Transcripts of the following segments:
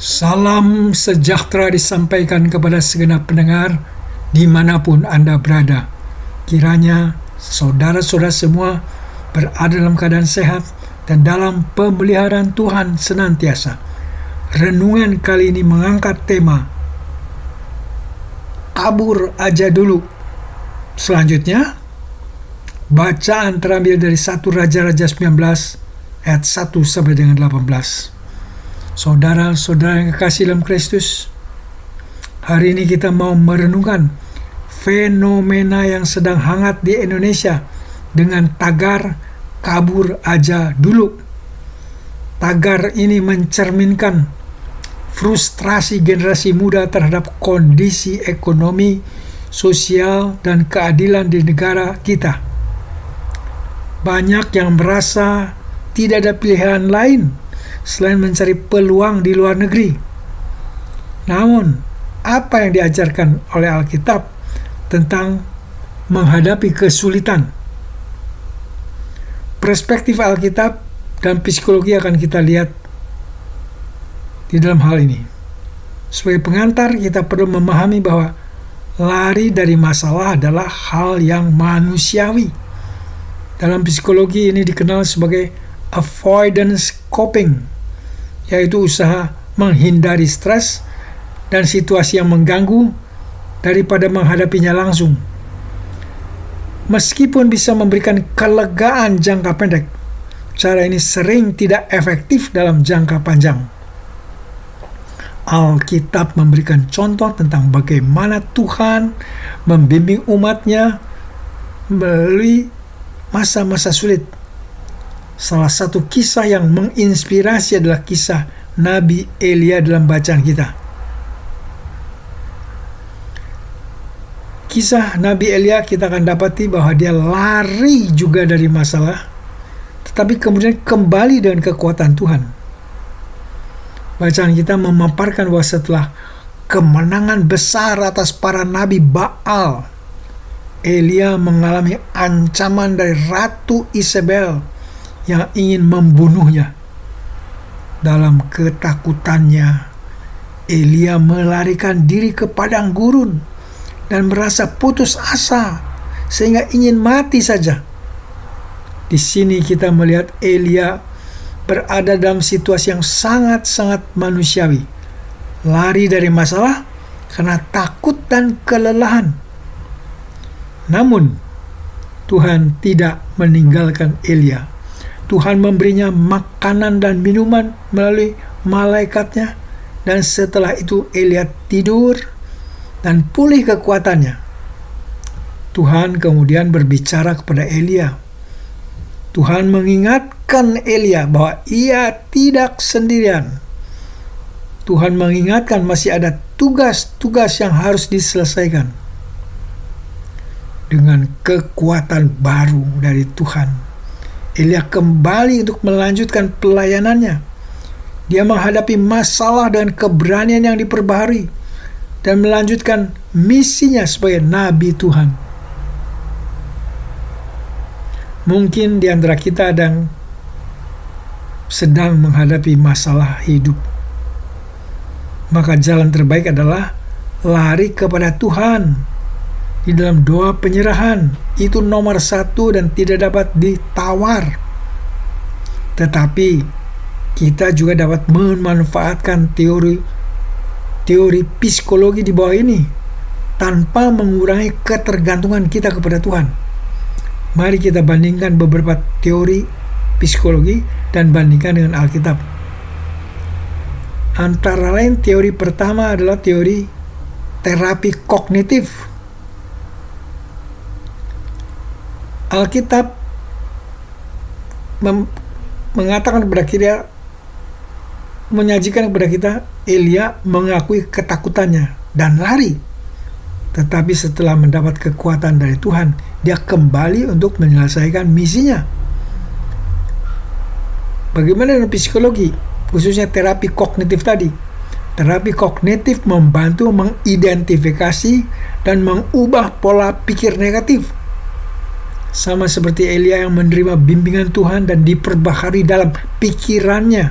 Salam sejahtera disampaikan kepada segenap pendengar dimanapun Anda berada. Kiranya saudara-saudara semua berada dalam keadaan sehat dan dalam pemeliharaan Tuhan senantiasa. Renungan kali ini mengangkat tema kabur aja dulu. Selanjutnya, bacaan terambil dari 1 Raja-Raja 19 ayat 1 sampai dengan 18. Saudara-saudara yang kekasih dalam Kristus, hari ini kita mau merenungkan fenomena yang sedang hangat di Indonesia dengan tagar kabur aja dulu. Tagar ini mencerminkan frustrasi generasi muda terhadap kondisi ekonomi, sosial, dan keadilan di negara kita. Banyak yang merasa tidak ada pilihan lain selain mencari peluang di luar negeri. Namun, apa yang diajarkan oleh Alkitab tentang menghadapi kesulitan? Perspektif Alkitab dan psikologi akan kita lihat di dalam hal ini. Sebagai pengantar, kita perlu memahami bahwa lari dari masalah adalah hal yang manusiawi. Dalam psikologi ini dikenal sebagai avoidance coping, yaitu usaha menghindari stres dan situasi yang mengganggu daripada menghadapinya langsung. Meskipun bisa memberikan kelegaan jangka pendek, cara ini sering tidak efektif dalam jangka panjang. Alkitab memberikan contoh tentang bagaimana Tuhan membimbing umatnya melalui masa-masa sulit. Salah satu kisah yang menginspirasi adalah kisah Nabi Elia dalam bacaan kita. Kisah Nabi Elia kita akan dapati bahwa dia lari juga dari masalah, tetapi kemudian kembali dengan kekuatan Tuhan. Bacaan kita memaparkan bahwa setelah kemenangan besar atas para nabi Baal, Elia mengalami ancaman dari Ratu Isabel yang ingin membunuhnya. Dalam ketakutannya, Elia melarikan diri ke padang gurun dan merasa putus asa sehingga ingin mati saja. Di sini kita melihat Elia berada dalam situasi yang sangat-sangat manusiawi. Lari dari masalah karena takut dan kelelahan. Namun, Tuhan tidak meninggalkan Elia. Tuhan memberinya makanan dan minuman melalui malaikatnya, dan setelah itu Elia tidur dan pulih kekuatannya. Tuhan kemudian berbicara kepada Elia. Tuhan mengingatkan Elia bahwa ia tidak sendirian. Tuhan mengingatkan masih ada tugas-tugas yang harus diselesaikan. Dengan kekuatan baru dari Tuhan, Elia kembali untuk melanjutkan pelayanannya. Dia menghadapi masalah dan keberanian yang diperbaharui dan melanjutkan misinya sebagai nabi Tuhan. Mungkin di antara kita ada yang sedang menghadapi masalah hidup. Maka jalan terbaik adalah lari kepada Tuhan. Di dalam doa penyerahan, itu nomor 1 dan tidak dapat ditawar. Tetapi kita juga dapat memanfaatkan teori psikologi di bawah ini tanpa mengurangi ketergantungan kita kepada Tuhan. Mari kita bandingkan beberapa teori psikologi dan bandingkan dengan Alkitab. Antara lain, teori pertama adalah teori terapi kognitif. Alkitab mengatakan kepada kita, menyajikan kepada kita, Elia mengakui ketakutannya dan lari. Tetapi setelah mendapat kekuatan dari Tuhan, dia kembali untuk menyelesaikan misinya. Bagaimana dengan psikologi, khususnya terapi kognitif tadi? Terapi kognitif membantu mengidentifikasi dan mengubah pola pikir negatif. Sama seperti Elia yang menerima bimbingan Tuhan dan diperbaharui dalam pikirannya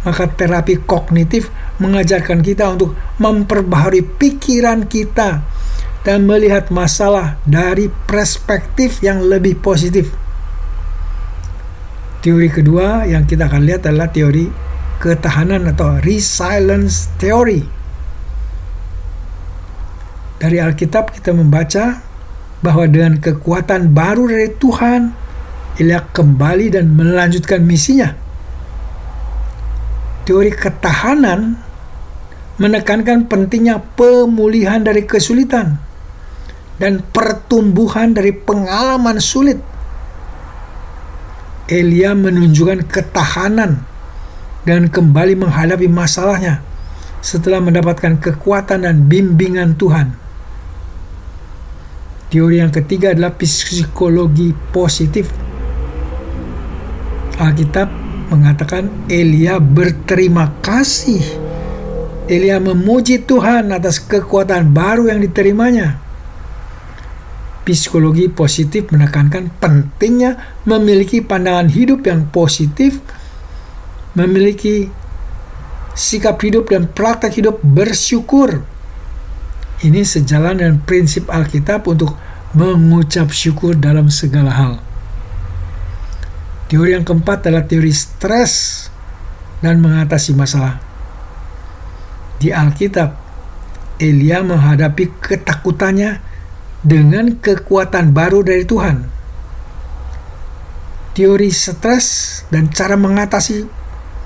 Maka terapi kognitif mengajarkan kita untuk memperbaharui pikiran kita dan melihat masalah dari perspektif yang lebih positif. Teori kedua yang kita akan lihat adalah teori ketahanan atau resilience theory. Dari Alkitab kita membaca bahwa dengan kekuatan baru dari Tuhan, Elia kembali dan melanjutkan misinya. Teori ketahanan menekankan pentingnya pemulihan dari kesulitan dan pertumbuhan dari pengalaman sulit. Elia menunjukkan ketahanan dan kembali menghadapi masalahnya setelah mendapatkan kekuatan dan bimbingan Tuhan. Teori yang ketiga adalah psikologi positif. Alkitab mengatakan Elia berterima kasih. Elia memuji Tuhan atas kekuatan baru yang diterimanya. Psikologi positif menekankan pentingnya memiliki pandangan hidup yang positif, memiliki sikap hidup dan praktek hidup bersyukur. Ini sejalan dengan prinsip Alkitab untuk mengucap syukur dalam segala hal. Teori yang keempat adalah teori stres dan mengatasi masalah. Di Alkitab, Elia menghadapi ketakutannya dengan kekuatan baru dari Tuhan. Teori stres dan cara mengatasi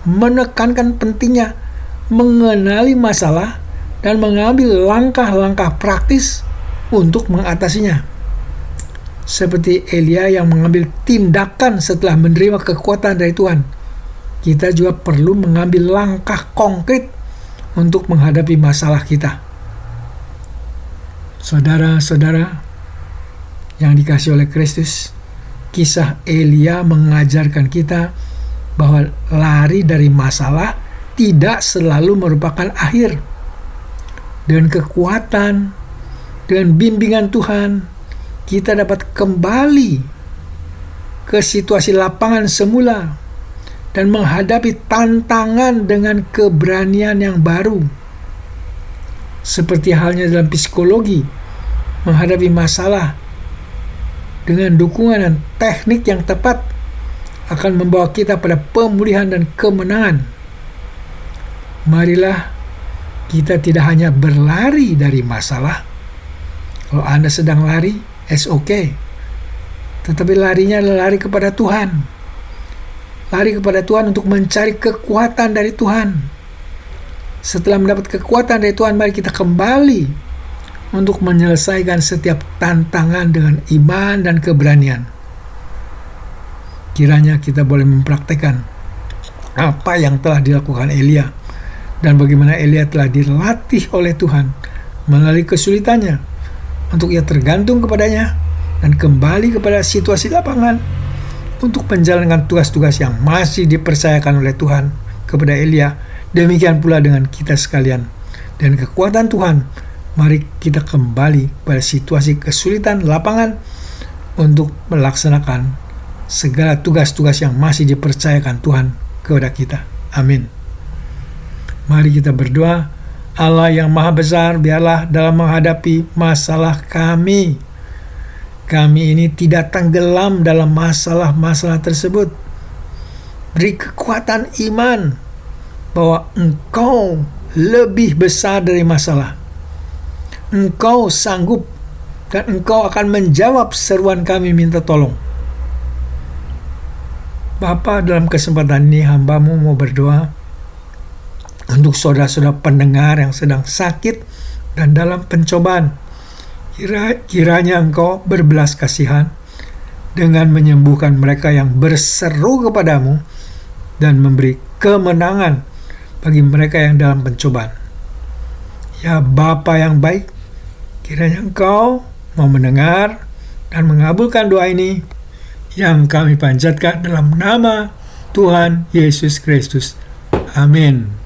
menekankan pentingnya mengenali masalah dan mengambil langkah-langkah praktis untuk mengatasinya. Seperti Elia yang mengambil tindakan setelah menerima kekuatan dari Tuhan, kita juga perlu mengambil langkah konkret untuk menghadapi masalah kita. Saudara-saudara yang dikasihi oleh Kristus, kisah Elia mengajarkan kita bahwa lari dari masalah tidak selalu merupakan akhir. Dengan kekuatan, dengan bimbingan Tuhan, kita dapat kembali ke situasi lapangan semula dan menghadapi tantangan dengan keberanian yang baru. Seperti halnya dalam psikologi, menghadapi masalah dengan dukungan dan teknik yang tepat akan membawa kita pada pemulihan dan kemenangan. Marilah kita tidak hanya berlari dari masalah. Kalau Anda sedang lari, it's okay. Tetapi larinya adalah lari kepada Tuhan. Lari kepada Tuhan untuk mencari kekuatan dari Tuhan. Setelah mendapat kekuatan dari Tuhan, mari kita kembali untuk menyelesaikan setiap tantangan dengan iman dan keberanian. Kiranya kita boleh mempraktekkan apa yang telah dilakukan Elia dan bagaimana Elia telah dilatih oleh Tuhan melalui kesulitannya untuk ia tergantung kepadanya dan kembali kepada situasi lapangan untuk menjalankan tugas-tugas yang masih dipercayakan oleh Tuhan kepada Elia. Demikian pula dengan kita sekalian. Dan kekuatan Tuhan, mari kita kembali pada situasi kesulitan lapangan untuk melaksanakan segala tugas-tugas yang masih dipercayakan Tuhan kepada kita. Amin. Mari kita berdoa. Allah yang maha besar, biarlah dalam menghadapi masalah kami ini tidak tenggelam dalam masalah-masalah tersebut. Beri kekuatan iman bahwa Engkau lebih besar dari masalah. Engkau sanggup dan Engkau akan menjawab seruan kami minta tolong. Bapa, dalam kesempatan ini hamba-Mu mau berdoa untuk saudara-saudara pendengar yang sedang sakit dan dalam pencobaan. Kiranya Engkau berbelas kasihan dengan menyembuhkan mereka yang berseru kepadamu dan memberi kemenangan bagi mereka yang dalam pencobaan. Ya Bapa yang baik, kiranya Engkau mau mendengar dan mengabulkan doa ini yang kami panjatkan dalam nama Tuhan Yesus Kristus. Amin.